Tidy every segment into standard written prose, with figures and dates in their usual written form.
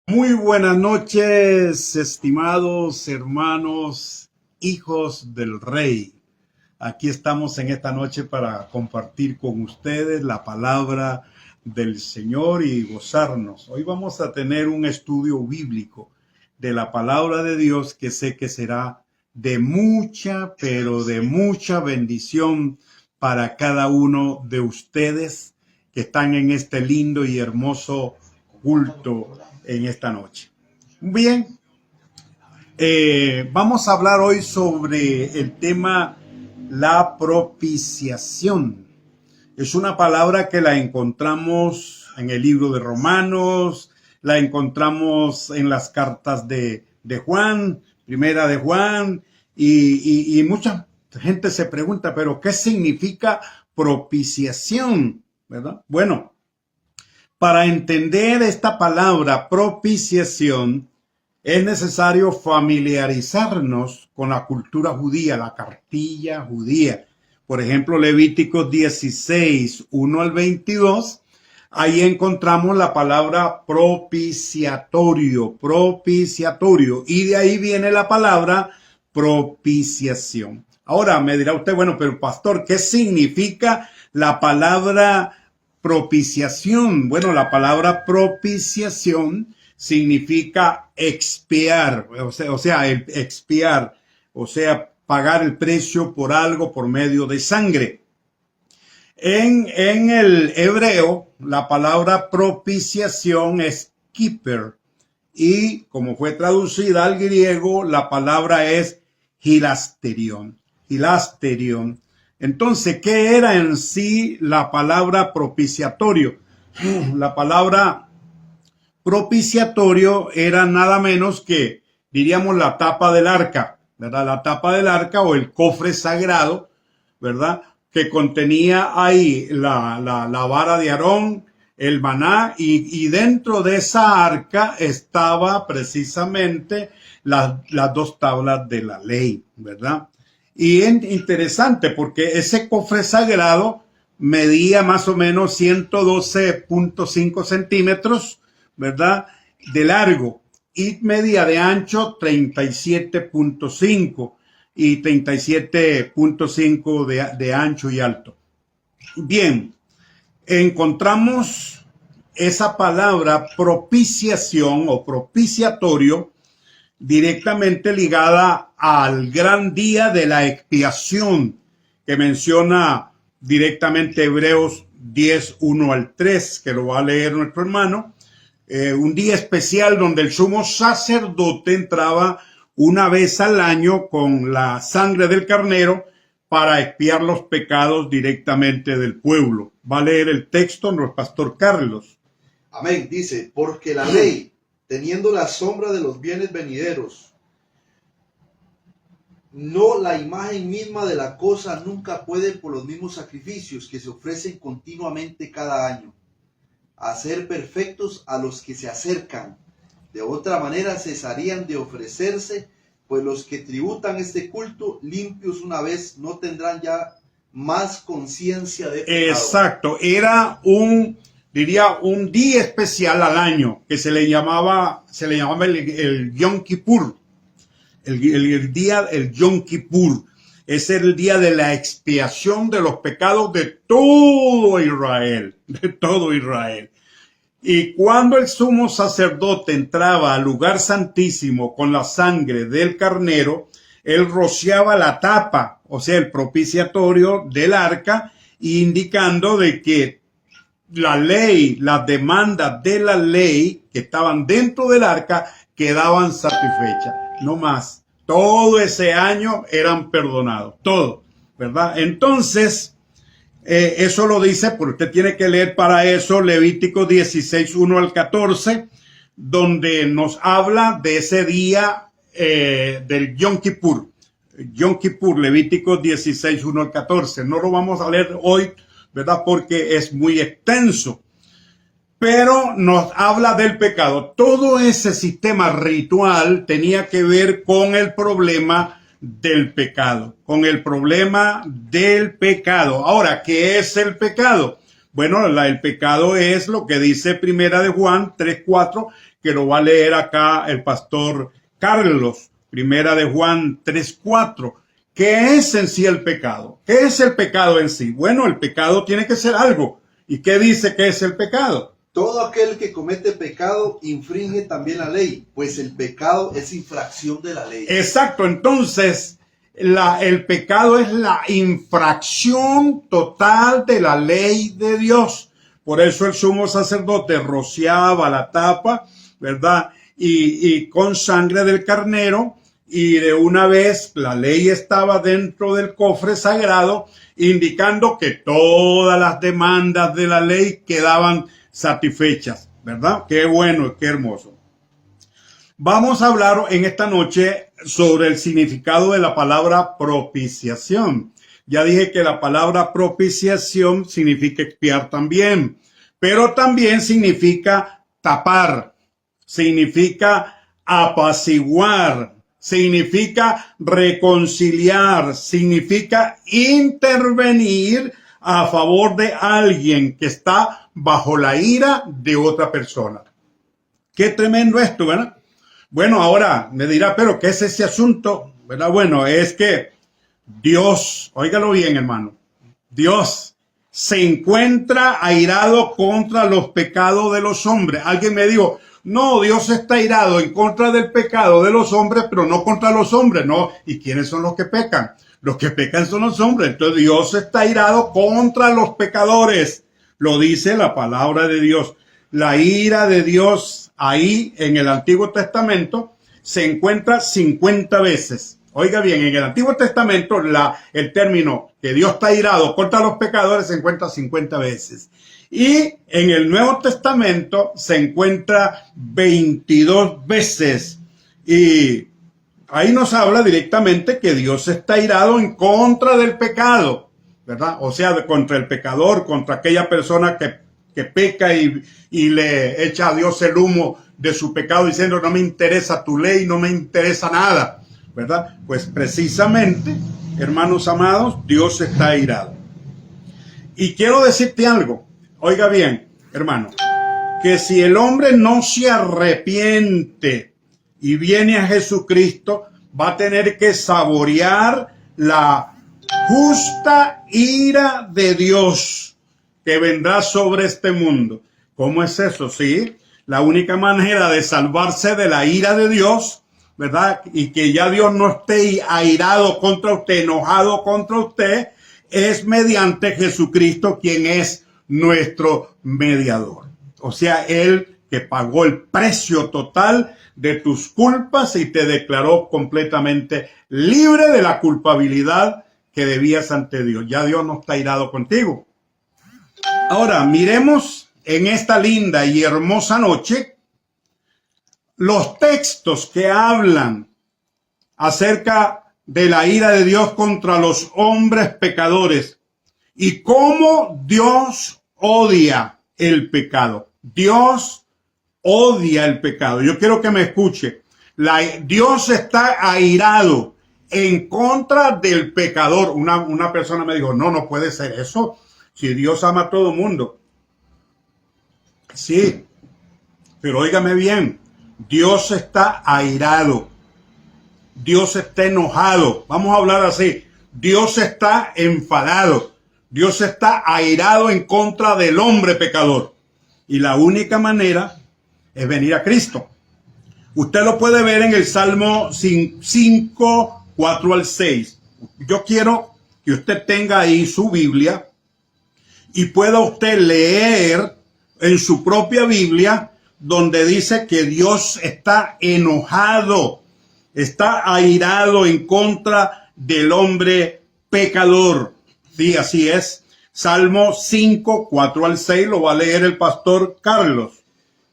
Muy buenas noches, estimados hermanos, hijos del Rey. Aquí estamos en esta noche para compartir con ustedes la palabra del Señor y gozarnos. Hoy vamos a tener un estudio bíblico de la palabra de Dios que sé que será de mucha, pero de mucha bendición para cada uno de ustedes que están en este lindo y hermoso culto en esta noche. Bien, vamos a hablar hoy sobre el tema la propiciación. Es una palabra que la encontramos en el libro de Romanos, la encontramos en las cartas de Juan, primera de Juan, y mucha gente se pregunta, pero ¿qué significa propiciación? ¿Verdad? Bueno, para entender esta palabra propiciación, es necesario familiarizarnos con la cultura judía, la cartilla judía. Por ejemplo, Levíticos 16, 1 al 22, ahí encontramos la palabra propiciatorio, y de ahí viene la palabra propiciación. Ahora me dirá usted, bueno, pero pastor, ¿qué significa la palabra propiciación? Bueno, la palabra propiciación significa expiar, expiar, o sea, pagar el precio por algo por medio de sangre. En el hebreo, la palabra propiciación es kippur, y como fue traducida al griego, la palabra es hilasterion. Hilasterion. Entonces, ¿qué era en sí la palabra propiciatorio? La palabra propiciatorio era nada menos que, diríamos, la tapa del arca, ¿verdad? La tapa del arca o el cofre sagrado, ¿verdad? Que contenía ahí la vara de Aarón, el maná, y dentro de esa arca estaba precisamente las dos tablas de la ley, ¿verdad? Y es interesante porque ese cofre sagrado medía más o menos 112.5 centímetros, ¿verdad? De largo, y medía de ancho 37.5 y 37.5 de ancho y alto. Bien, encontramos esa palabra propiciación o propiciatorio directamente ligada al gran día de la expiación que menciona directamente Hebreos 10, 1 al 3, que lo va a leer nuestro hermano. Un día especial donde el sumo sacerdote entraba una vez al año con la sangre del carnero para expiar los pecados directamente del pueblo. Va a leer el texto nuestro pastor Carlos. Amén. Dice, porque la ley, teniendo la sombra de los bienes venideros, no la imagen misma de la cosa, nunca puede por los mismos sacrificios que se ofrecen continuamente cada año, hacer perfectos a los que se acercan. De otra manera cesarían de ofrecerse, pues los que tributan este culto limpios una vez no tendrán ya más conciencia de pecado. Exacto, era un día especial al año que se le llamaba el Yom Kippur, el Yom Kippur. Es el día de la expiación de los pecados de todo Israel, Y cuando el sumo sacerdote entraba al lugar santísimo con la sangre del carnero, él rociaba la tapa, o sea, el propiciatorio del arca, indicando de que la ley, las demandas de la ley que estaban dentro del arca quedaban satisfechas, no más. Todo ese año eran perdonados, todo, ¿verdad? Entonces, eso lo dice, porque usted tiene que leer para eso Levítico 16, 1 al 14, donde nos habla de ese día del Yom Kippur. Yom Kippur, Levítico 16, 1 al 14. No lo vamos a leer hoy, ¿verdad? Porque es muy extenso. Pero nos habla del pecado. Todo ese sistema ritual tenía que ver con el problema del pecado, Ahora, ¿qué es el pecado? Bueno, el pecado es lo que dice Primera de Juan 3:4, que lo va a leer acá el pastor Carlos, primera de Juan 3:4. ¿Qué es en sí el pecado? ¿Qué es el pecado en sí? Bueno, el pecado tiene que ser algo. ¿Y qué dice que es el pecado? Todo aquel que comete pecado infringe también la ley, pues el pecado es infracción de la ley. Exacto, entonces el pecado es la infracción total de la ley de Dios. Por eso el sumo sacerdote rociaba la tapa, ¿verdad? Y con sangre del carnero, y de una vez la ley estaba dentro del cofre sagrado, indicando que todas las demandas de la ley quedaban satisfechas, ¿verdad? Qué bueno, qué hermoso. Vamos a hablar en esta noche sobre el significado de la palabra propiciación. Ya dije que la palabra propiciación significa expiar también, pero también significa tapar, significa apaciguar, significa reconciliar, significa intervenir a favor de alguien que está bajo la ira de otra persona. Qué tremendo esto, ¿verdad? Bueno, ahora me dirá, pero ¿qué es ese asunto? ¿Verdad? Bueno, es que Dios, óigalo bien, hermano, Dios se encuentra airado contra los pecados de los hombres. Alguien me dijo, no, Dios está airado en contra del pecado de los hombres, pero no contra los hombres, no. ¿Y quiénes son los que pecan? Los que pecan son los hombres. Entonces Dios está airado contra los pecadores. Lo dice la palabra de Dios. La ira de Dios ahí en el Antiguo Testamento se encuentra 50 veces. Oiga bien, en el Antiguo Testamento el término que Dios está airado contra los pecadores se encuentra 50 veces. Y en el Nuevo Testamento se encuentra 22 veces. Y ahí nos habla directamente que Dios está airado en contra del pecado, ¿verdad? O sea, contra el pecador, contra aquella persona que peca y le echa a Dios el humo de su pecado diciendo no me interesa tu ley, no me interesa nada, ¿verdad? Pues precisamente, hermanos amados, Dios está airado. Y quiero decirte algo, oiga bien, hermano, que si el hombre no se arrepiente y viene a Jesucristo, va a tener que saborear la justa ira de Dios que vendrá sobre este mundo. ¿Cómo es eso? Sí, la única manera de salvarse de la ira de Dios, ¿verdad? Y que ya Dios no esté airado contra usted, enojado contra usted, es mediante Jesucristo, quien es nuestro mediador. O sea, Él que pagó el precio total de tus culpas y te declaró completamente libre de la culpabilidad que debías ante Dios. Ya Dios no está airado contigo. Ahora, miremos en esta linda y hermosa noche los textos que hablan acerca de la ira de Dios contra los hombres pecadores y cómo Dios odia el pecado. Dios odia el pecado. Yo quiero que me escuche. Dios está airado en contra del pecador. Una persona me dijo, no puede ser eso. Si Dios ama a todo mundo. Sí, pero óigame bien, Dios está airado. Dios está enojado. Vamos a hablar así. Dios está enfadado. Dios está airado en contra del hombre pecador. Y la única manera es venir a Cristo. Usted lo puede ver en el Salmo 5, 4 al 6. Yo quiero que usted tenga ahí su Biblia y pueda usted leer en su propia Biblia donde dice que Dios está enojado, está airado en contra del hombre pecador. Sí, así es. Salmo 5, 4 al 6 lo va a leer el pastor Carlos.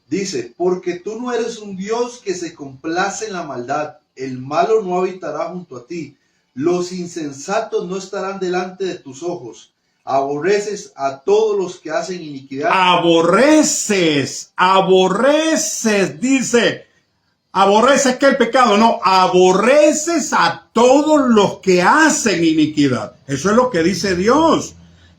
Dice, porque tú no eres un Dios que se complace en la maldad, el malo no habitará junto a ti, los insensatos no estarán delante de tus ojos. Aborreces a todos los que hacen iniquidad. Aborreces, dice. Aborreces que el pecado, no, aborreces a todos los que hacen iniquidad. Eso es lo que dice Dios.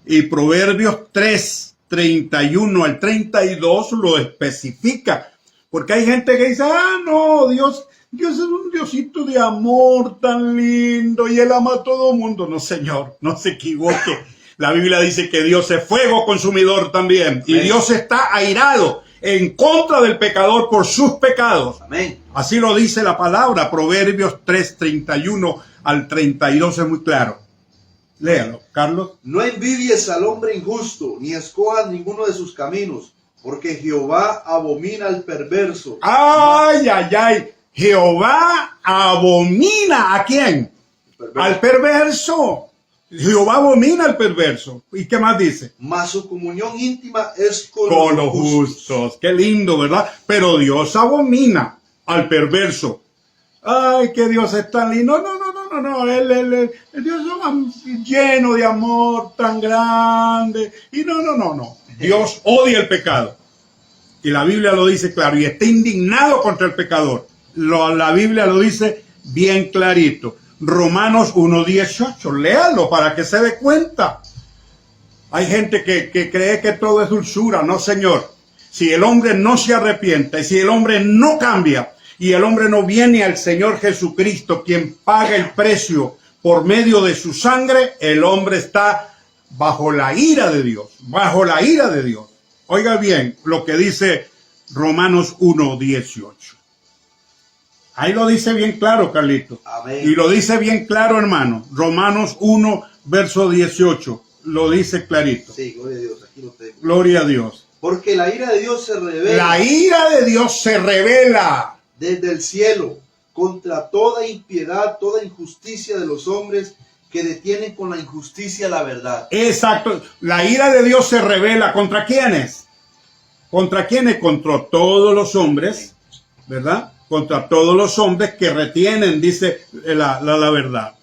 Y Proverbios 3, 31 al 32 lo especifica. Porque hay gente que dice, no, Dios es un Diosito de amor tan lindo y Él ama a todo mundo. No, Señor, no se equivoque. La Biblia dice que Dios es fuego consumidor también. Y Dios está airado en contra del pecador por sus pecados. Amén. Así lo dice la palabra, Proverbios 3:31 al 32, es muy claro. Léalo, Carlos. No envidies al hombre injusto, ni escojas ninguno de sus caminos, porque Jehová abomina al perverso. Ay, ay, ay. Jehová abomina ¿a quién? Al perverso. Jehová abomina al perverso. ¿Y qué más dice? Mas su comunión íntima es Con los justos. Qué lindo, ¿verdad? Pero Dios abomina al perverso. Ay, que Dios es tan lindo. No. El Dios es lleno de amor tan grande. Y no. Dios odia el pecado. Y la Biblia lo dice claro. Y está indignado contra el pecador. La Biblia lo dice bien clarito. Romanos 1:18. Léalo para que se dé cuenta. Hay gente que cree que todo es dulzura. No, Señor. Si el hombre no se arrepiente, si el hombre no cambia, y el hombre no viene al Señor Jesucristo, quien paga el precio por medio de su sangre, el hombre está bajo la ira de Dios, bajo la ira de Dios. Oiga bien lo que dice Romanos 1:18. Ahí lo dice bien claro, Carlito. Amén. Y lo dice bien claro, hermano. Romanos 1:18. Lo dice clarito. Sí, gloria a Dios, aquí lo tengo. Gloria a Dios. Porque la ira de Dios se revela. La ira de Dios se revela desde el cielo contra toda impiedad, toda injusticia de los hombres que detienen con la injusticia la verdad. Exacto. La ira de Dios se revela ¿contra quiénes? ¿Contra quiénes? Contra todos los hombres, ¿verdad? Contra todos los hombres que retienen, dice la verdad.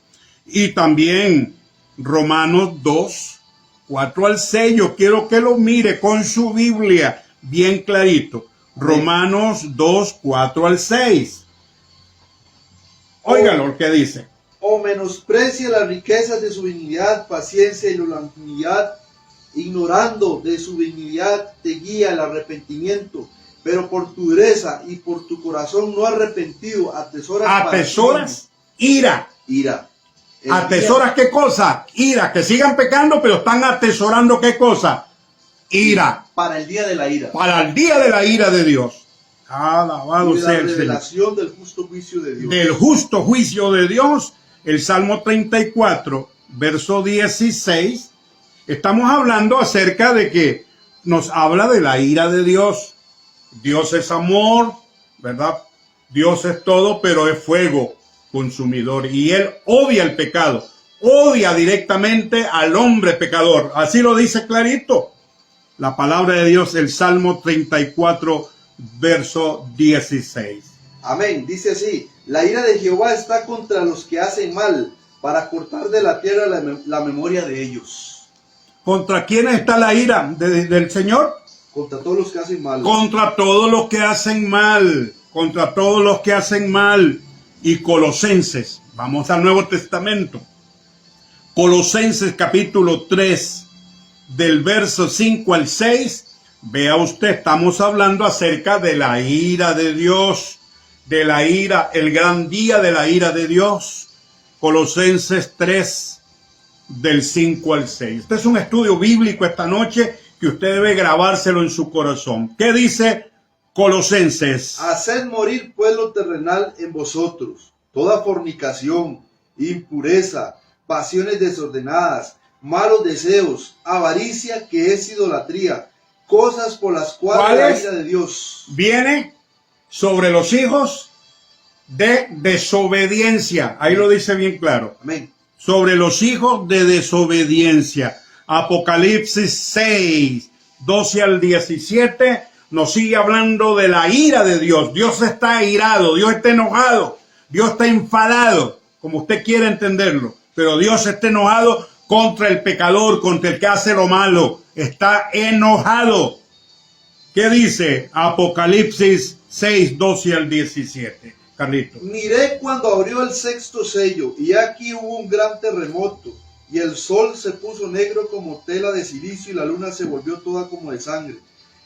Y también Romanos 2:4 al 6. Yo quiero que lo mire con su Biblia bien clarito. Romanos 2:4 al 6. Óigalo lo que dice. O menosprecia las riquezas de su benignidad, paciencia y longanimidad, ignorando de su benignidad te guía el arrepentimiento, pero por tu dureza y por tu corazón no arrepentido atesoras ira. Ira. ¿Atesoras qué cosa? Ira. Que sigan pecando, pero están atesorando qué cosa? Ira. Para el día de la ira. Para el día de la ira de Dios. Alabado sea el Señor. La revelación del justo juicio de Dios. Del justo juicio de Dios. El Salmo 34, verso 16. Estamos hablando acerca de que nos habla de la ira de Dios. Dios es amor, ¿verdad? Dios es todo, pero es fuego consumidor. Y Él odia el pecado. Odia directamente al hombre pecador. Así lo dice clarito la palabra de Dios, el Salmo 34, verso 16. Amén. Dice así: la ira de Jehová está contra los que hacen mal, para cortar de la tierra la memoria de ellos. ¿Contra quién está la ira del Señor? Contra todos los que hacen mal. Contra todos los que hacen mal. Contra todos los que hacen mal. Y Colosenses, vamos al Nuevo Testamento. Colosenses capítulo 3, del verso 5 al 6. Vea usted, estamos hablando acerca de la ira de Dios. De la ira, el gran día de la ira de Dios. Colosenses 3, del 5 al 6. Este es un estudio bíblico esta noche que usted debe grabárselo en su corazón. ¿Qué dice Colosenses? Haced morir pues lo terrenal en vosotros, toda fornicación, impureza, pasiones desordenadas, malos deseos, avaricia, que es idolatría, cosas por las cuales la ira de Dios viene sobre los hijos de desobediencia. Ahí lo dice bien claro. Amén. Sobre los hijos de desobediencia. Apocalipsis 6, 12 al 17 nos sigue hablando de la ira de Dios. Dios está airado, Dios está enojado, Dios está enfadado, como usted quiera entenderlo. Pero Dios está enojado contra el pecador, contra el que hace lo malo. Está enojado. ¿Qué dice Apocalipsis 6, 12 al 17? Carlito. Miré cuando abrió el sexto sello, y aquí hubo un gran terremoto, y el sol se puso negro como tela de silicio, y la luna se volvió toda como de sangre,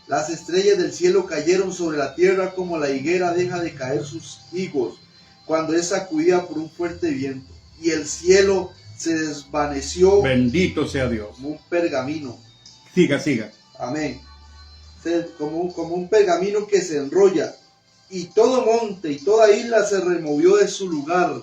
Las estrellas del cielo cayeron sobre la tierra como la higuera deja de caer sus higos cuando es sacudida por un fuerte viento. Y el cielo se desvaneció Bendito sea Dios. como un pergamino. Siga, siga. Amén. Como un pergamino que se enrolla. Y todo monte y toda isla se removió de su lugar.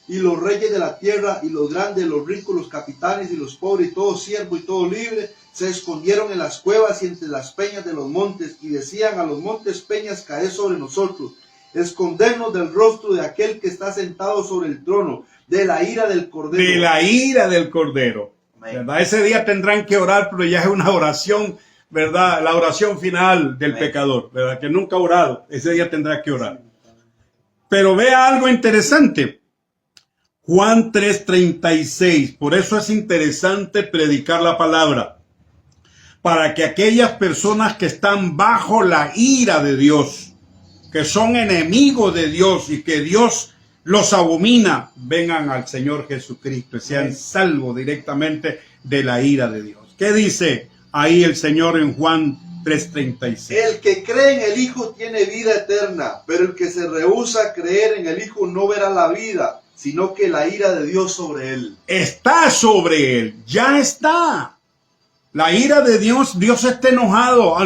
Y los reyes de la tierra, y los grandes, los ricos, los capitanes y los pobres, y todo siervo y todo libre, se escondieron en las cuevas y entre las peñas de los montes, y decían a los montes peñas, caed sobre nosotros, escondernos del rostro de aquel que está sentado sobre el trono, de la ira del Cordero. De la ira del Cordero. ¿Verdad? Ese día tendrán que orar, pero ya es una oración, ¿verdad? La oración final del pecador, ¿verdad? Que nunca ha orado. Ese día tendrá que orar. Pero vea algo interesante. Juan 3:36. Por eso es interesante predicar la palabra. Para que aquellas personas que están bajo la ira de Dios, que son enemigos de Dios y que Dios los abomina, vengan al Señor Jesucristo y sean salvos directamente de la ira de Dios. ¿Qué dice ahí el Señor en Juan 3:36? El que cree en el Hijo tiene vida eterna, pero el que se rehúsa a creer en el Hijo no verá la vida, sino que la ira de Dios sobre él. Está sobre él, ya está. La ira de Dios, Dios está enojado.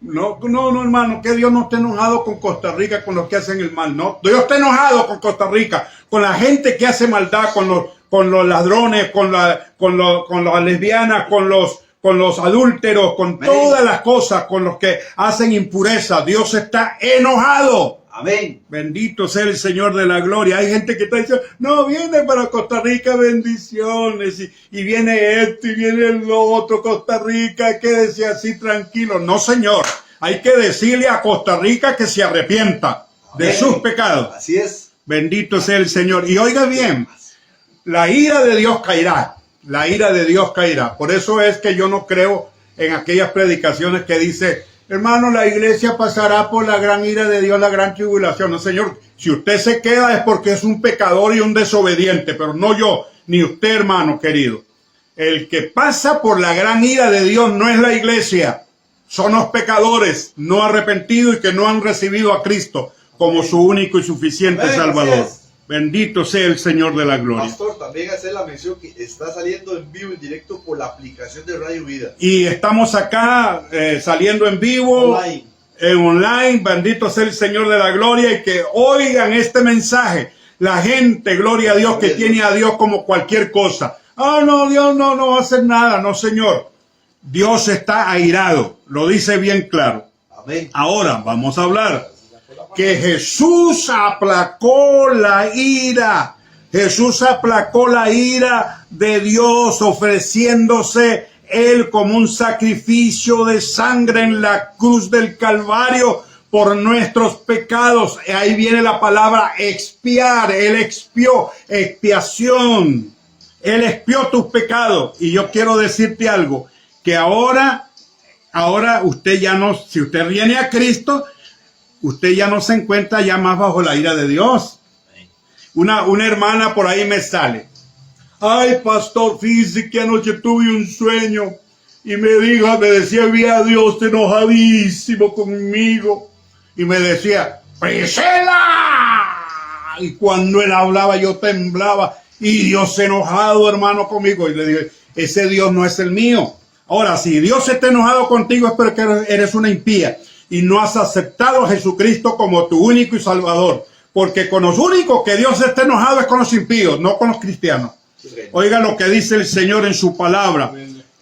No, hermano, que Dios no está enojado con Costa Rica, con los que hacen el mal, no. Dios está enojado con Costa Rica, con la gente que hace maldad, con los ladrones, con las lesbianas, con los adúlteros, con todas las cosas, con los que hacen impureza. Dios está enojado. Amén. Bendito sea el Señor de la gloria. Hay gente que está diciendo, no, viene para Costa Rica bendiciones, y viene esto y viene lo otro. Costa Rica, quédese así tranquilo. No, Señor, hay que decirle a Costa Rica que se arrepienta de sus pecados. Así es. Bendito sea el Señor. Y oiga bien, la ira de Dios caerá. La ira de Dios caerá. Por eso es que yo no creo en aquellas predicaciones que dice, hermano, la iglesia pasará por la gran ira de Dios, la gran tribulación. No, Señor, si usted se queda es porque es un pecador y un desobediente, pero no yo, ni usted, hermano querido. El que pasa por la gran ira de Dios no es la iglesia, son los pecadores no arrepentidos y que no han recibido a Cristo como su único y suficiente Salvador. Bendito sea el Señor de la gloria. Pastor, también hacer la mención que está saliendo en vivo, en directo por la aplicación de Radio Vida. Y estamos acá saliendo en vivo, online. Bendito sea el Señor de la gloria y que oigan este mensaje. La gente, gloria a Dios, que tiene a Dios como cualquier cosa. No, Dios no va a hacer nada. No, Señor. Dios está airado. Lo dice bien claro. Amén. Ahora vamos a hablar que Jesús aplacó la ira. Jesús aplacó la ira de Dios ofreciéndose Él como un sacrificio de sangre en la cruz del Calvario por nuestros pecados. Ahí viene la palabra expiar. Él expió, expiación. Él expió tus pecados. Y yo quiero decirte algo, que ahora usted ya no, si usted viene a Cristo, usted ya no se encuentra ya más bajo la ira de Dios. Una hermana por ahí me sale. Ay, pastor, fíjese que anoche tuve un sueño y me decía, vi a Dios enojadísimo conmigo. Y me decía, Priscila. Y cuando él hablaba yo temblaba. Y Dios enojado, hermano, conmigo. Y le dije, ese Dios no es el mío. Ahora, si Dios está enojado contigo es porque eres una impía y no has aceptado a Jesucristo como tu único y salvador. Porque con los únicos que Dios está enojado es con los impíos, no con los cristianos. Oiga lo que dice el Señor en su palabra.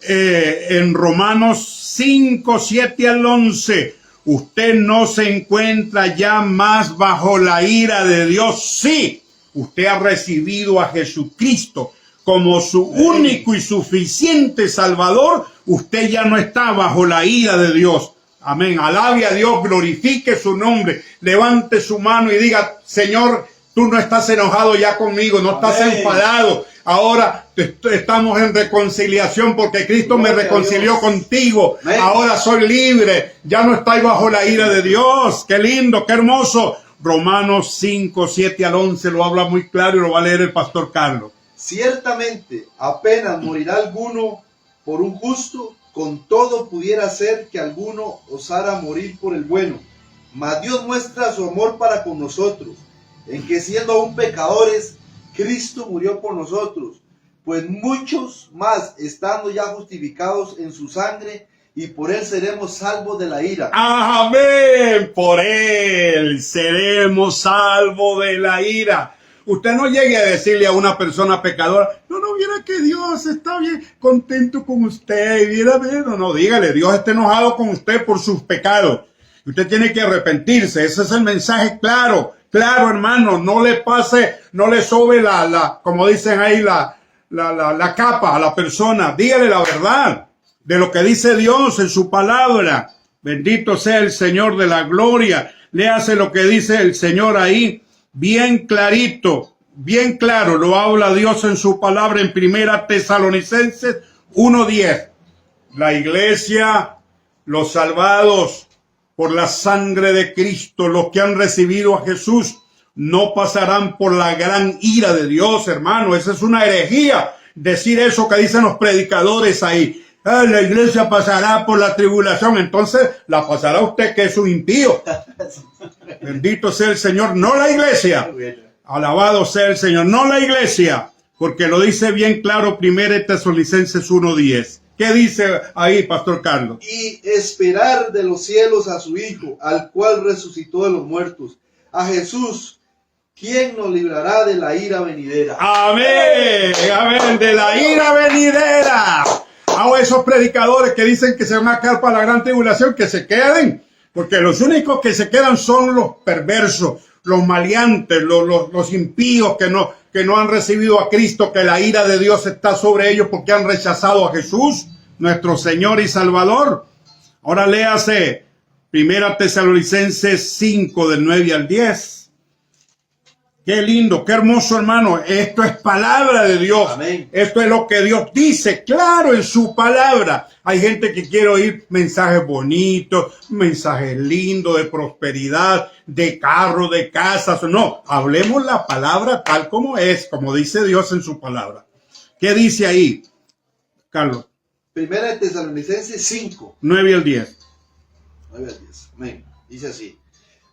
En Romanos 5, 7 al 11. Usted no se encuentra ya más bajo la ira de Dios. Sí, usted ha recibido a Jesucristo como su único y suficiente Salvador. Usted ya no está bajo la ira de Dios. Amén. Alabe a Dios, glorifique su nombre, levante su mano y diga, Señor, tú no estás enojado ya conmigo, no estás enfadado. Ahora estamos en reconciliación porque Cristo me reconcilió contigo. Ahora soy libre, ya no estoy bajo la ira de Dios. Qué lindo, qué hermoso. Romanos 5, 7 al 11 lo habla muy claro y lo va a leer el pastor Carlos. Ciertamente, apenas morirá alguno por un justo, Con todo pudiera ser que alguno osara morir por el bueno. Mas Dios muestra su amor para con nosotros, en que siendo aún pecadores, Cristo murió por nosotros. Pues muchos más, estando ya justificados en su sangre, y por él seremos salvos de la ira. Amén. Por él seremos salvos de la ira. Usted no llegue a decirle a una persona pecadora, no, viera que Dios está bien contento con usted. Viera, no, dígale, Dios está enojado con usted por sus pecados. Usted tiene que arrepentirse. Ese es el mensaje claro, hermano. No le pase, no le sobe como dicen ahí, la capa a la persona. Dígale la verdad de lo que dice Dios en su palabra. Bendito sea el Señor de la gloria. Léase lo que dice el Señor ahí, bien clarito, bien claro. Lo habla Dios en su palabra en 1 Tesalonicenses 1:10. La iglesia, los salvados por la sangre de Cristo, los que han recibido a Jesús, no pasarán por la gran ira de Dios, hermano. Esa es una herejía, decir eso que dicen los predicadores ahí. La iglesia pasará por la tribulación. Entonces la pasará usted, que es un impío. Bendito sea el Señor, no la iglesia. Alabado sea el Señor, no la iglesia, porque lo dice bien claro 1 Tesalonicenses 1:10. ¿Qué dice ahí, Pastor Carlos? Y esperar de los cielos a su Hijo, al cual resucitó de los muertos, a Jesús, quien nos librará de la ira venidera. Amén, amén, de la ira venidera. A esos predicadores que dicen que se van a quedar para la gran tribulación, que se queden, porque los únicos que se quedan son los perversos, los maleantes, los impíos que no han recibido a Cristo, que la ira de Dios está sobre ellos porque han rechazado a Jesús, nuestro Señor y Salvador. Ahora léase 1 Tesalonicenses 5, del 9 al 10. Qué lindo, qué hermoso, hermano. Esto es palabra de Dios. Amén. Esto es lo que Dios dice, claro, en su palabra. Hay gente que quiere oír mensajes bonitos, mensajes lindos de prosperidad, de carro, de casas. No, hablemos la palabra tal como es, como dice Dios en su palabra. ¿Qué dice ahí, Carlos? 1 Tesalonicenses 5. 9 al 10. 9 al 10. Amén. Dice así.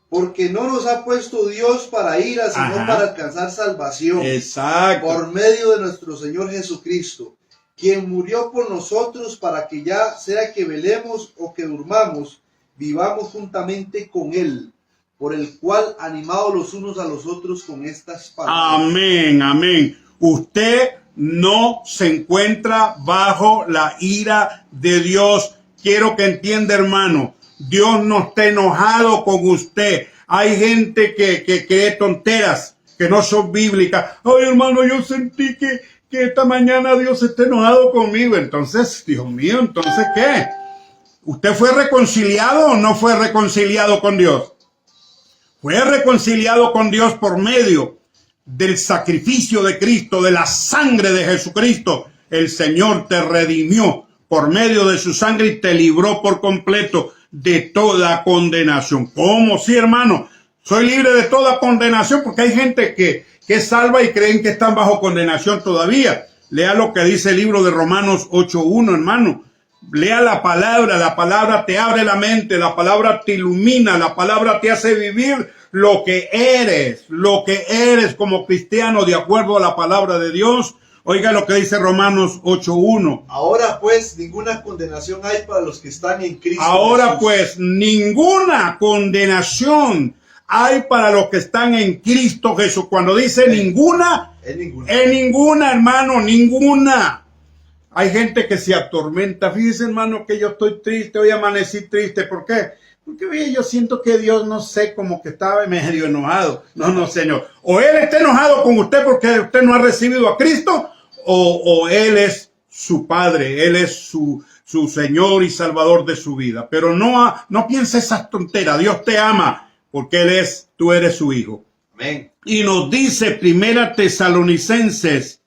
Porque no nos ha puesto Dios para ira, sino para alcanzar salvación. Exacto. Por medio de nuestro Señor Jesucristo, quien murió por nosotros para que ya sea que velemos o que durmamos, vivamos juntamente con Él, por el cual animados los unos a los otros con estas palabras. Amén, amén. Usted no se encuentra bajo la ira de Dios. Quiero que entienda, hermano. Dios no está enojado con usted. Hay gente que cree tonteras que no son bíblicas. Ay, hermano, yo sentí que esta mañana Dios está enojado conmigo. Entonces, Dios mío, ¿entonces qué? ¿Usted fue reconciliado o no fue reconciliado con Dios? Fue reconciliado con Dios por medio del sacrificio de Cristo, de la sangre de Jesucristo. El Señor te redimió por medio de su sangre y te libró por completo de toda condenación. ¿Cómo? Sí, hermano. Soy libre de toda condenación, porque hay gente que es salva y creen que están bajo condenación todavía. Lea lo que dice el libro de Romanos 8:1, hermano. Lea la palabra te abre la mente, la palabra te ilumina, la palabra te hace vivir lo que eres como cristiano de acuerdo a la palabra de Dios. Oiga lo que dice Romanos 8:1. Ahora pues ninguna condenación hay para los que están en Cristo Ahora Jesús. pues ninguna condenación hay para los que están en Cristo Jesús. Cuando dice ninguna, Es ninguna. es ninguna, hermano, ninguna. Hay gente que se atormenta. Fíjese, hermano, que yo estoy triste, hoy amanecí triste. ¿Por qué? Porque oye, yo siento que Dios, no sé, como que estaba medio enojado. No, Señor. O Él está enojado con usted porque usted no ha recibido a Cristo, o Él es su Padre, Él es su Señor y Salvador de su vida. Pero no piense esas tonteras. Dios te ama porque tú eres su hijo. Amén. Y nos dice 1 Tesalonicenses,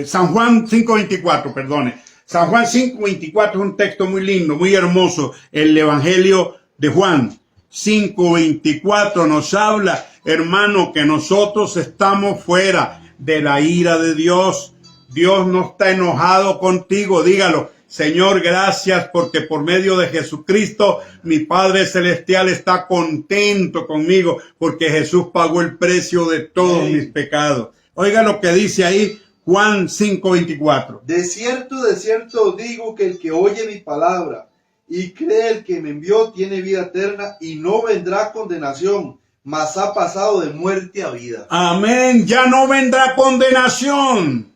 San Juan 5:24, perdone. San Juan 5:24 es un texto muy lindo, muy hermoso. El Evangelio de Juan 5:24 nos habla, hermano, que nosotros estamos fuera de la ira de Dios. Dios no está enojado contigo, dígalo. Señor, gracias porque por medio de Jesucristo mi Padre Celestial está contento conmigo porque Jesús pagó el precio de todos mis pecados. Oiga lo que dice ahí Juan 5:24. De cierto os digo que el que oye mi palabra y cree el que me envió tiene vida eterna y no vendrá condenación, mas ha pasado de muerte a vida. Amén, ya no vendrá condenación,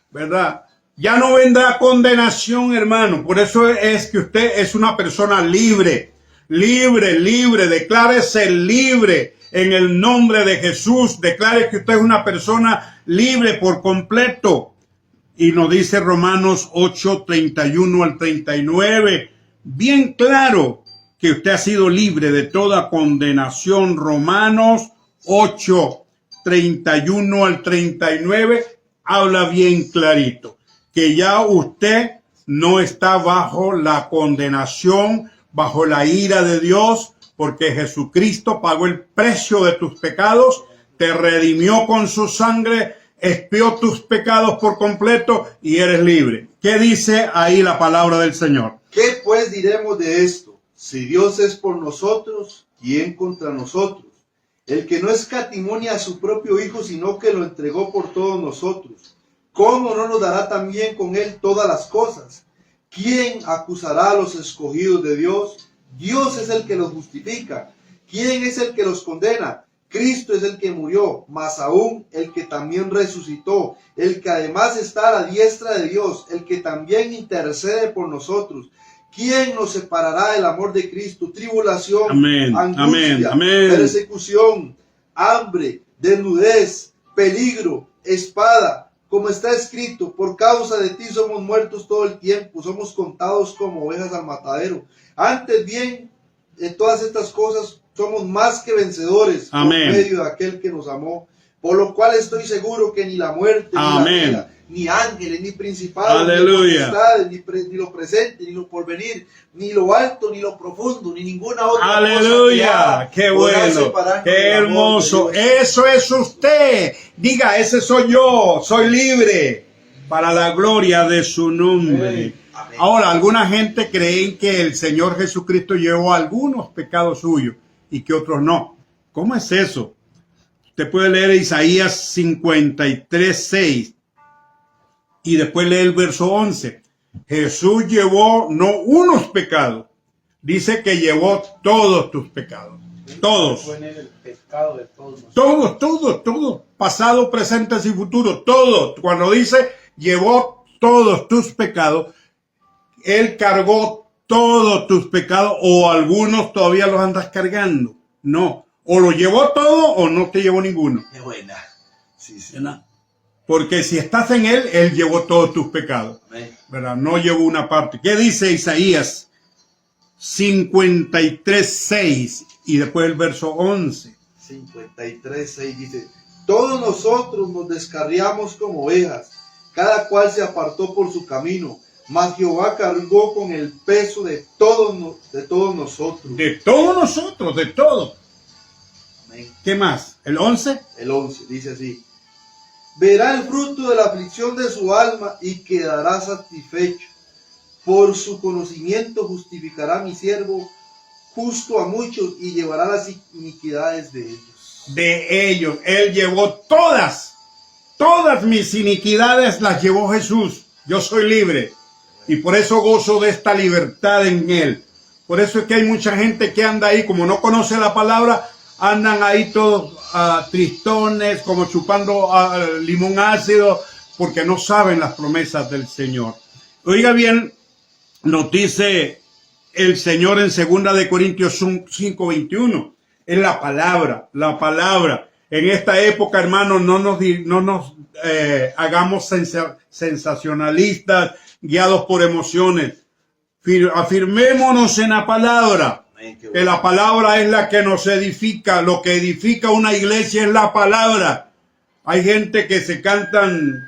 ¿verdad? Ya no vendrá condenación, hermano. Por eso es que usted es una persona libre, libre. Declárese libre en el nombre de Jesús. Declare que usted es una persona libre por completo. Y nos dice Romanos 8:31 al 39, bien claro que usted ha sido libre de toda condenación. Romanos 8:31 al 39 habla bien clarito que ya usted no está bajo la condenación, bajo la ira de Dios, porque Jesucristo pagó el precio de tus pecados, te redimió con su sangre, expió tus pecados por completo y eres libre. ¿Qué dice ahí la palabra del Señor? ¿Qué pues diremos de esto? Si Dios es por nosotros, ¿quién contra nosotros? El que no escatimó a su propio Hijo, sino que lo entregó por todos nosotros, ¿cómo no nos dará también con él todas las cosas? ¿Quién acusará a los escogidos de Dios? Dios es el que los justifica. ¿Quién es el que los condena? Cristo es el que murió, más aún el que también resucitó, el que además está a la diestra de Dios, el que también intercede por nosotros. ¿Quién nos separará del amor de Cristo? Tribulación, angustia, persecución, hambre, desnudez, peligro, espada. Como está escrito, por causa de ti somos muertos todo el tiempo, somos contados como ovejas al matadero. Antes bien, en todas estas cosas somos más que vencedores por medio de aquel que nos amó. Por lo cual estoy seguro que ni la muerte, ni la vida, ni ángeles, ni principados, ni potestades, ni lo presente, ni lo porvenir, ni lo alto, ni lo profundo, ni ninguna otra cosa. ¡Qué bueno! ¡Qué hermoso! Eso es usted. Diga, ese soy yo. Soy libre para la gloria de su nombre. Amén. Ahora, alguna gente cree que el Señor Jesucristo llevó algunos pecados suyos y que otros no. ¿Cómo es eso? Usted puede leer Isaías 53:6 y después lee el verso 11. Jesús llevó no unos pecados, dice que llevó todos tus pecados. Todos. El pecado de todos. Todos. Pasado, presentes y futuro. Todo. Cuando dice llevó todos tus pecados, Él cargó todos tus pecados o algunos todavía los andas cargando. No. O lo llevó todo o no te llevó ninguno. Qué buena. Sí. Porque si estás en Él, Él llevó todos tus pecados. ¿Verdad? No llevó una parte. ¿Qué dice Isaías 53:6 y después el verso 11? 53:6 dice: todos nosotros nos descarriamos como ovejas, cada cual se apartó por su camino, mas Jehová cargó con el peso de todos nosotros. De todos nosotros, de todos. ¿Qué más? ¿El 11? El 11 dice así: verá el fruto de la aflicción de su alma y quedará satisfecho. Por su conocimiento justificará mi siervo justo a muchos y llevará las iniquidades de ellos. De ellos. Él llevó todas mis iniquidades las llevó Jesús. Yo soy libre y por eso gozo de esta libertad en Él. Por eso es que hay mucha gente que anda ahí, como no conoce la palabra, andan ahí todos tristones, como chupando limón ácido, porque no saben las promesas del Señor. Oiga bien, nos dice el Señor en 2 Corintios 5:21. Es la palabra. En esta época, hermanos, no nos hagamos sensacionalistas, guiados por emociones. Afirmémonos en la palabra. Que la palabra es la que nos edifica. Lo que edifica una iglesia es la palabra. Hay gente que se cantan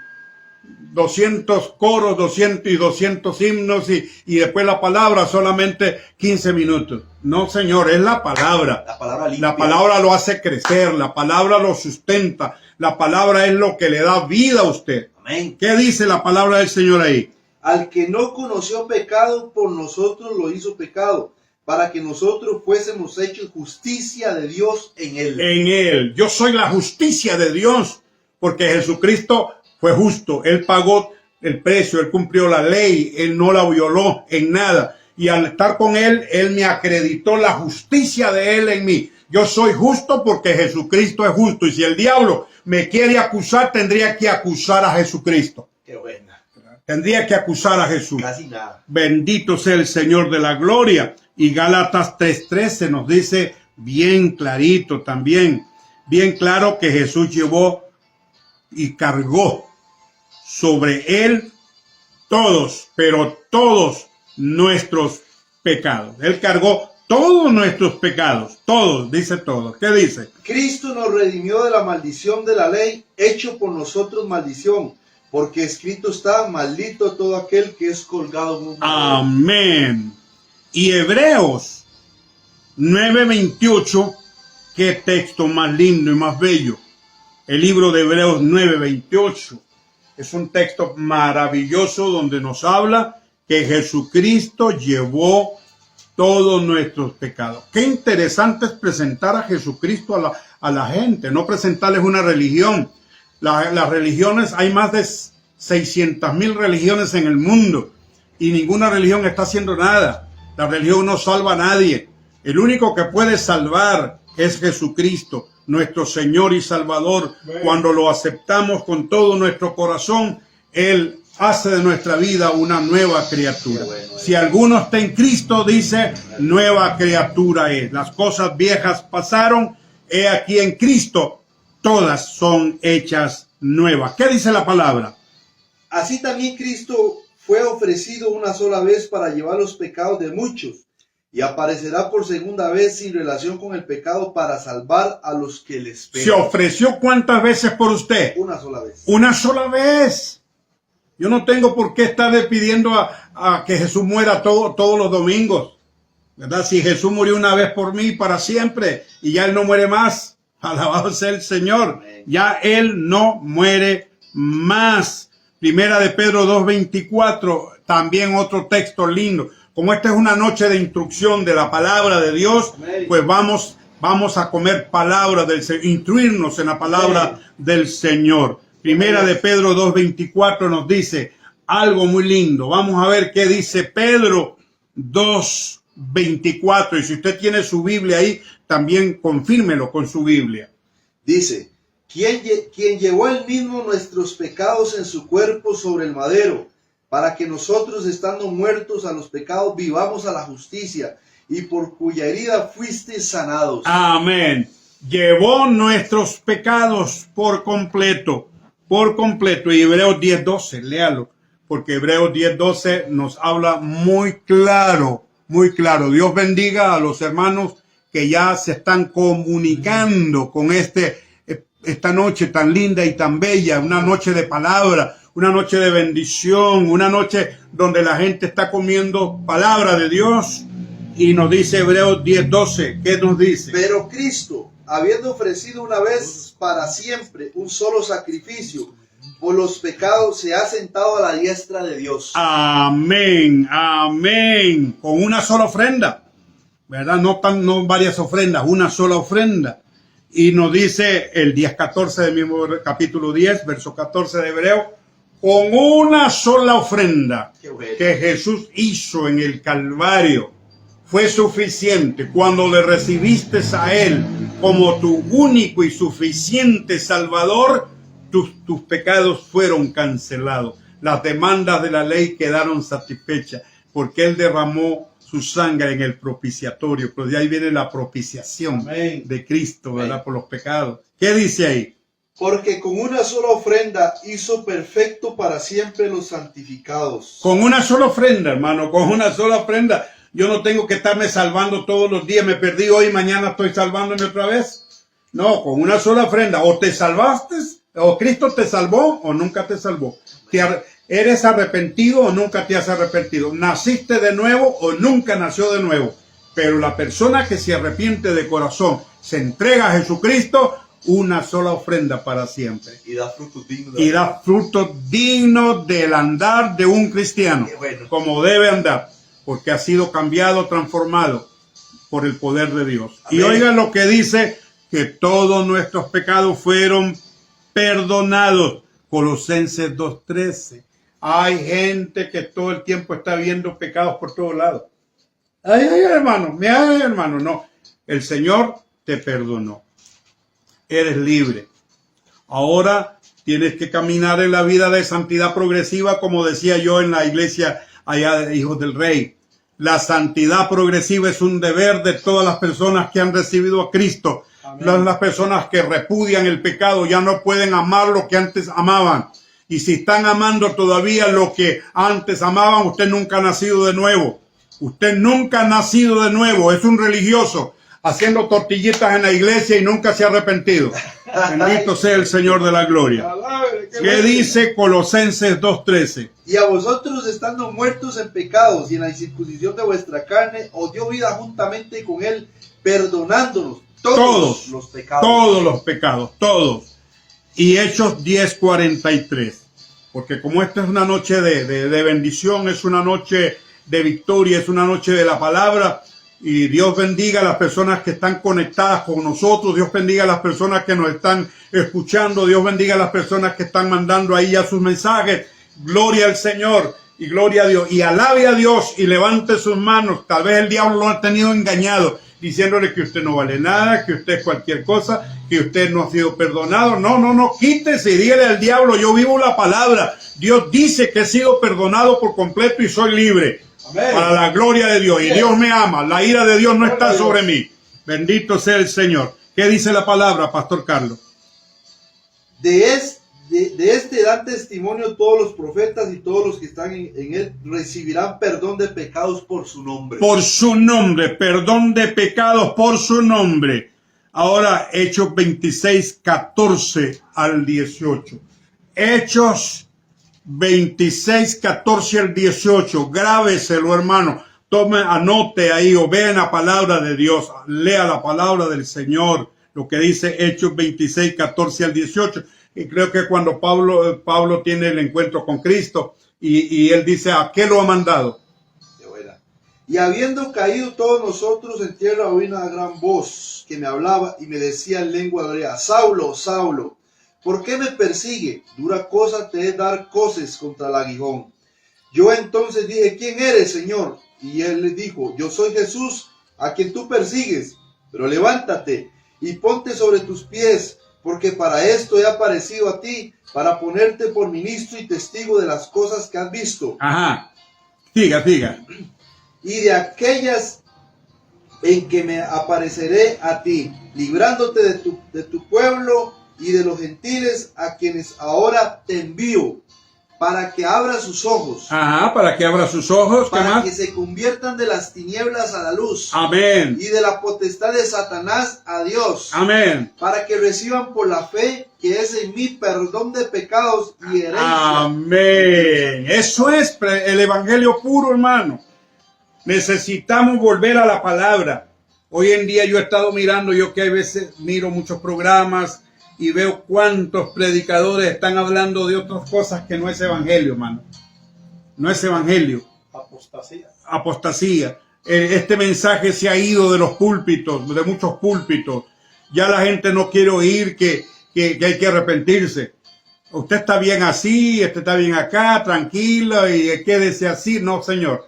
200 coros, 200 himnos y después la palabra solamente 15 minutos. No, Señor, es la palabra. La palabra limpia. La palabra lo hace crecer, la palabra lo sustenta, la palabra es lo que le da vida a usted. Amén. ¿Qué dice la palabra del Señor ahí? Al que no conoció pecado, por nosotros lo hizo pecado, para que nosotros fuésemos hechos justicia de Dios en él. En Él. Yo soy la justicia de Dios, porque Jesucristo fue justo. Él pagó el precio, Él cumplió la ley, Él no la violó en nada. Y al estar con Él, Él me acreditó la justicia de Él en mí. Yo soy justo porque Jesucristo es justo. Y si el diablo me quiere acusar, tendría que acusar a Jesucristo. Qué buena. Tendría que acusar a Jesús. Casi nada. Bendito sea el Señor de la gloria. Y Gálatas 3:13 nos dice bien clarito también, bien claro que Jesús llevó y cargó sobre él todos, pero todos nuestros pecados. Él cargó todos nuestros pecados, todos, dice todos. ¿Qué dice? Cristo nos redimió de la maldición de la ley, hecho por nosotros maldición, porque escrito está, maldito todo aquel que es colgado en un madero. Amén. Y Hebreos 9:28, qué texto más lindo y más bello. El libro de Hebreos 9:28 es un texto maravilloso donde nos habla que Jesucristo llevó todos nuestros pecados. Qué interesante es presentar a Jesucristo a la gente, no presentarles una religión. Las religiones, hay más de 600,000 religiones en el mundo y ninguna religión está haciendo nada. La religión no salva a nadie. El único que puede salvar es Jesucristo, nuestro Señor y Salvador. Cuando lo aceptamos con todo nuestro corazón, Él hace de nuestra vida una nueva criatura. Si alguno está en Cristo, dice, nueva criatura es. Las cosas viejas pasaron, he aquí en Cristo, todas son hechas nuevas. ¿Qué dice la palabra? Así también Cristo fue ofrecido una sola vez para llevar los pecados de muchos, y aparecerá por segunda vez sin relación con el pecado para salvar a los que le esperan. ¿Se ofreció cuántas veces por usted? Una sola vez. Una sola vez. Yo no tengo por qué estarle pidiendo a que Jesús muera todos los domingos, ¿verdad? Si Jesús murió una vez por mí para siempre y ya Él no muere más, alabado sea el Señor. Amén. Ya Él no muere más. Primera de Pedro 2:24, también otro texto lindo. Como esta es una noche de instrucción de la palabra de Dios, Amén. pues vamos a comer palabra del Señor, instruirnos en la palabra Amén. del Señor. Primera de Pedro 2:24 nos dice algo muy lindo. Vamos a ver qué dice Pedro 2:24. Y si usted tiene su Biblia ahí, también confírmelo con su Biblia. Dice, quien llevó él mismo nuestros pecados en su cuerpo sobre el madero, para que nosotros, estando muertos a los pecados, vivamos a la justicia, y por cuya herida fuiste sanados. Amén. Llevó nuestros pecados por completo. Y Hebreos 10:12, léalo, porque Hebreos 10:12 nos habla muy claro. Dios bendiga a los hermanos que ya se están comunicando con esta noche tan linda y tan bella, una noche de palabra, una noche de bendición, una noche donde la gente está comiendo palabra de Dios. Y nos dice Hebreos 10:12, ¿qué nos dice? Pero Cristo, habiendo ofrecido una vez para siempre un solo sacrificio por los pecados, se ha sentado a la diestra de Dios. Amén, amén. Con una sola ofrenda, ¿verdad? No varias ofrendas, una sola ofrenda. Y nos dice el 10:14 del mismo capítulo 10, verso 14 de Hebreo, con una sola ofrenda Qué bueno. que Jesús hizo en el Calvario, fue suficiente. Cuando le recibiste a Él como tu único y suficiente Salvador, tus pecados fueron cancelados. Las demandas de la ley quedaron satisfechas porque Él derramó su sangre en el propiciatorio. Pero de ahí viene la propiciación Amén. de Cristo, ¿verdad? Amén. Por los pecados. ¿Qué dice ahí? Porque con una sola ofrenda hizo perfecto para siempre los santificados. Con una sola ofrenda, hermano, con una sola ofrenda. Yo no tengo que estarme salvando todos los días. Me perdí hoy, mañana estoy salvándome otra vez. No, con una sola ofrenda. O te salvaste, O Cristo te salvó o nunca te salvó. ¿Eres arrepentido o nunca te has arrepentido? ¿Naciste de nuevo o nunca nació de nuevo? Pero la persona que se arrepiente de corazón, se entrega a Jesucristo, una sola ofrenda para siempre. Y da frutos dignos. Y da frutos dignos del andar de un cristiano. Bueno. Como debe andar. Porque ha sido cambiado, transformado por el poder de Dios. Amén. Y oigan lo que dice, que todos nuestros pecados fueron perdonados. Colosenses 2:13. Hay gente que todo el tiempo está viendo pecados por todos lados. Ay, hermano, no. El Señor te perdonó. Eres libre. Ahora tienes que caminar en la vida de santidad progresiva, como decía yo en la iglesia allá de Hijos del Rey. La santidad progresiva es un deber de todas las personas que han recibido a Cristo. Las personas que repudian el pecado ya no pueden amar lo que antes amaban. Y si están amando todavía lo que antes amaban, usted nunca ha nacido de nuevo. Usted nunca ha nacido de nuevo. Es un religioso haciendo tortillitas en la iglesia y nunca se ha arrepentido. Bendito sea el Señor de la gloria. ¿Qué dice Colosenses 2:13? Y a vosotros, estando muertos en pecados y en la incircuncisión de vuestra carne, os dio vida juntamente con él, perdonándonos todos los pecados. Todos los pecados, todos. Y Hechos 10:43. Porque como esta es una noche de bendición, es una noche de victoria, es una noche de la palabra. Y Dios bendiga a las personas que están conectadas con nosotros. Dios bendiga a las personas que nos están escuchando. Dios bendiga a las personas que están mandando ahí ya sus mensajes. Gloria al Señor y gloria a Dios. Y alabe a Dios y levante sus manos. Tal vez el diablo lo ha tenido engañado, diciéndole que usted no vale nada, que usted es cualquier cosa, que usted no ha sido perdonado. No, quítese y dígale al diablo, yo vivo la palabra. Dios dice que he sido perdonado por completo y soy libre. Amén. Para la gloria de Dios. Y Dios me ama. La ira de Dios no está sobre mí. Bendito sea el Señor. ¿Qué dice la palabra, Pastor Carlos? De este dan testimonio todos los profetas, y todos los que están en él recibirán perdón de pecados por su nombre. Por su nombre, perdón de pecados por su nombre. Ahora, Hechos 26:14 al 18. Hechos 26:14 al 18. Grábeselo, hermano. Tome, anote ahí o vea la palabra de Dios. Lea la palabra del Señor. Lo que dice Hechos 26:14 al 18. Y creo que cuando Pablo tiene el encuentro con Cristo y él dice, ¿a qué lo ha mandado? Y habiendo caído todos nosotros en tierra, oí una gran voz que me hablaba y me decía en lengua hebrea, Saulo, Saulo, ¿por qué me persigue? Dura cosa te es dar coces contra el aguijón. Yo entonces dije, ¿quién eres, Señor? Y él le dijo, yo soy Jesús, a quien tú persigues. Pero levántate y ponte sobre tus pies, porque para esto he aparecido a ti, para ponerte por ministro y testigo de las cosas que has visto. Ajá. Siga. Y de aquellas en que me apareceré a ti, librándote de tu pueblo y de los gentiles, a quienes ahora te envío, para que abra sus ojos. Ajá, para que abra sus ojos. ¿Qué Para más? que se conviertan de las tinieblas a la luz. Amén. Y de la potestad de Satanás a Dios. Amén. Para que reciban por la fe que es en mí perdón de pecados y herencia. Amén. Eso es el evangelio puro, hermano. Necesitamos volver a la palabra. Hoy en día yo he estado mirando, yo que a veces miro muchos programas y veo cuántos predicadores están hablando de otras cosas que no es evangelio, hermano. No es evangelio. Apostasía. Este mensaje se ha ido de los púlpitos, de muchos púlpitos. Ya la gente no quiere oír que hay que arrepentirse. Usted está bien así, usted está bien acá, tranquilo, y quédese así. No, Señor.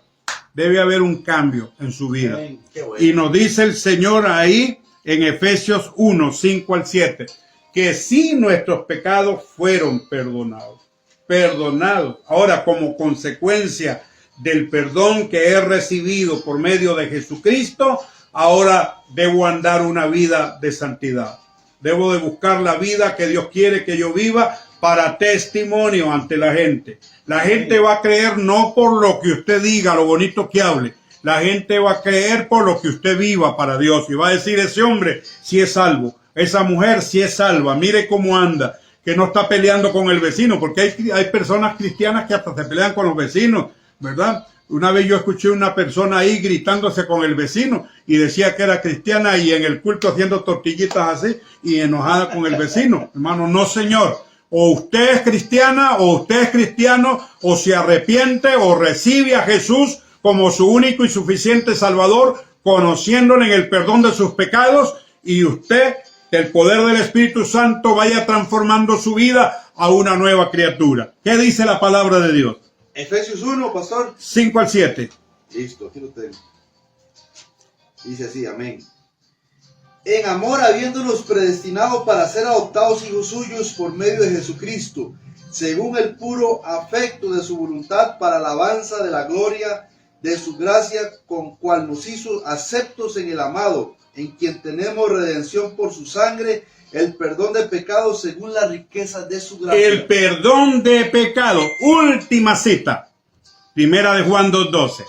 Debe haber un cambio en su vida. Bueno. Y nos dice el Señor ahí en Efesios 1, 5 al 7, que sí nuestros pecados fueron perdonados. Perdonados. Ahora, como consecuencia del perdón que he recibido por medio de Jesucristo, ahora debo andar una vida de santidad. Debo de buscar la vida que Dios quiere que yo viva para testimonio ante la gente. La gente va a creer no por lo que usted diga, lo bonito que hable. La gente va a creer por lo que usted viva para Dios. Y va a decir, ese hombre sí es salvo. Esa mujer sí es salva. Mire cómo anda. que no está peleando con el vecino, porque hay personas cristianas que hasta se pelean con los vecinos, ¿verdad? Una vez yo escuché una persona ahí gritándose con el vecino y decía que era cristiana y en el culto haciendo tortillitas así y enojada con el vecino. Hermano, no señor. O usted es cristiana o usted es cristiano o se arrepiente o recibe a Jesús como su único y suficiente Salvador, conociéndole en el perdón de sus pecados, y usted, el poder del Espíritu Santo, vaya transformando su vida a una nueva criatura. ¿Qué dice la palabra de Dios? Efesios 1, pastor. 5 al 7. Listo, aquí lo tengo. Dice así, amén. En amor, habiéndonos predestinado para ser adoptados hijos suyos por medio de Jesucristo, según el puro afecto de su voluntad, para alabanza de la gloria de su gracia, con cual nos hizo aceptos en el amado, en quien tenemos redención por su sangre, el perdón de pecados según la riqueza de su gracia. El perdón de pecado, última cita, primera de Juan 2:12.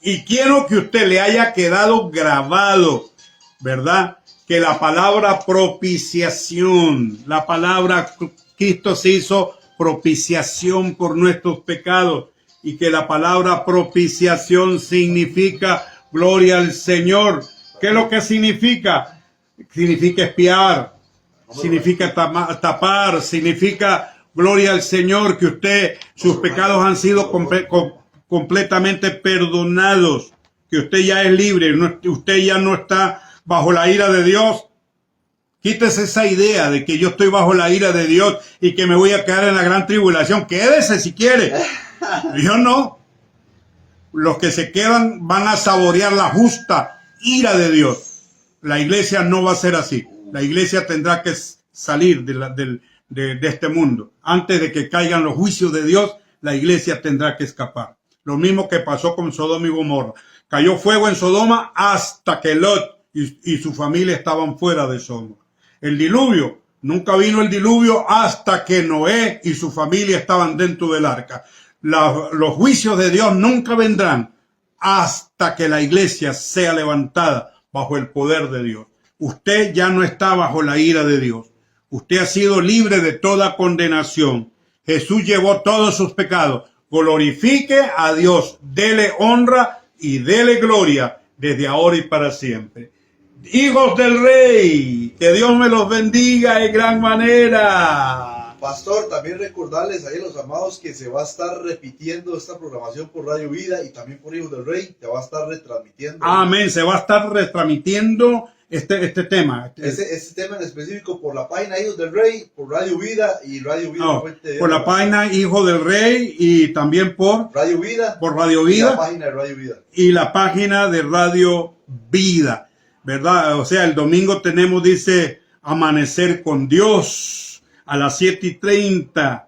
Y quiero que usted le haya quedado grabado, ¿verdad? Que la palabra propiciación, la palabra Cristo se hizo propiciación por nuestros pecados, y que la palabra propiciación significa gloria al Señor. ¿Qué es lo que significa? Significa espiar, significa tapar, significa gloria al Señor, que sus pecados han sido completamente perdonados, que usted ya es libre, usted ya no está bajo la ira de Dios. Quítese esa idea de que yo estoy bajo la ira de Dios y que me voy a quedar en la gran tribulación. Quédese si quiere. Yo no. Los que se quedan van a saborear la justa ira de Dios. La iglesia no va a ser así. La iglesia tendrá que salir de este mundo. Antes de que caigan los juicios de Dios, la iglesia tendrá que escapar. Lo mismo que pasó con Sodoma y Gomorra. Cayó fuego en Sodoma hasta que Lot y su familia estaban fuera de Sodoma. El diluvio, nunca vino el diluvio hasta que Noé y su familia estaban dentro del arca. Los juicios de Dios nunca vendrán hasta que la iglesia sea levantada bajo el poder de Dios. Usted ya no está bajo la ira de Dios. Usted ha sido libre de toda condenación. Jesús llevó todos sus pecados. Glorifique a Dios, dele honra y dele gloria desde ahora y para siempre. Hijos del Rey, que Dios me los bendiga en gran manera. Pastor, también recordarles ahí a los amados que se va a estar repitiendo esta programación por Radio Vida y también por Hijos del Rey, te va a estar retransmitiendo. Amén, se va a estar retransmitiendo este tema. Este tema en específico por la página Hijos del Rey, por Radio Vida y Radio Vida. No, por la página Hijo del Rey y también por Radio Vida. Por Radio Vida. Y la página de Radio Vida. Y la página de Radio Vida, ¿verdad? O sea, el domingo tenemos, dice, Amanecer con Dios a las 7:30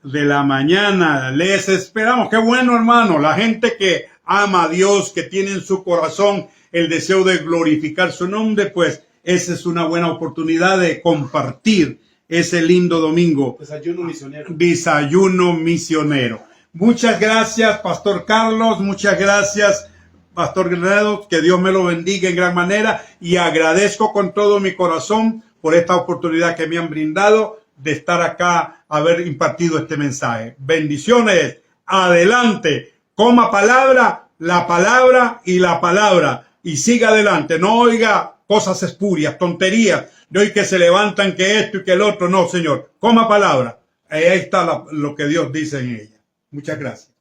de la mañana. Les esperamos. Qué bueno, hermano. La gente que ama a Dios, que tiene en su corazón el deseo de glorificar su nombre, pues esa es una buena oportunidad de compartir ese lindo domingo. Desayuno misionero. Desayuno misionero. Muchas gracias, Pastor Carlos. Muchas gracias, Pastor Guerrero. Que Dios me lo bendiga en gran manera. Y agradezco con todo mi corazón por esta oportunidad que me han brindado de estar acá, haber impartido este mensaje. Bendiciones. Adelante. Coma palabra, la palabra y la palabra. Y siga adelante. No oiga cosas espurias, tonterías. De hoy que se levantan, que esto y que el otro. No, Señor. Coma palabra. Ahí está lo que Dios dice en ella. Muchas gracias.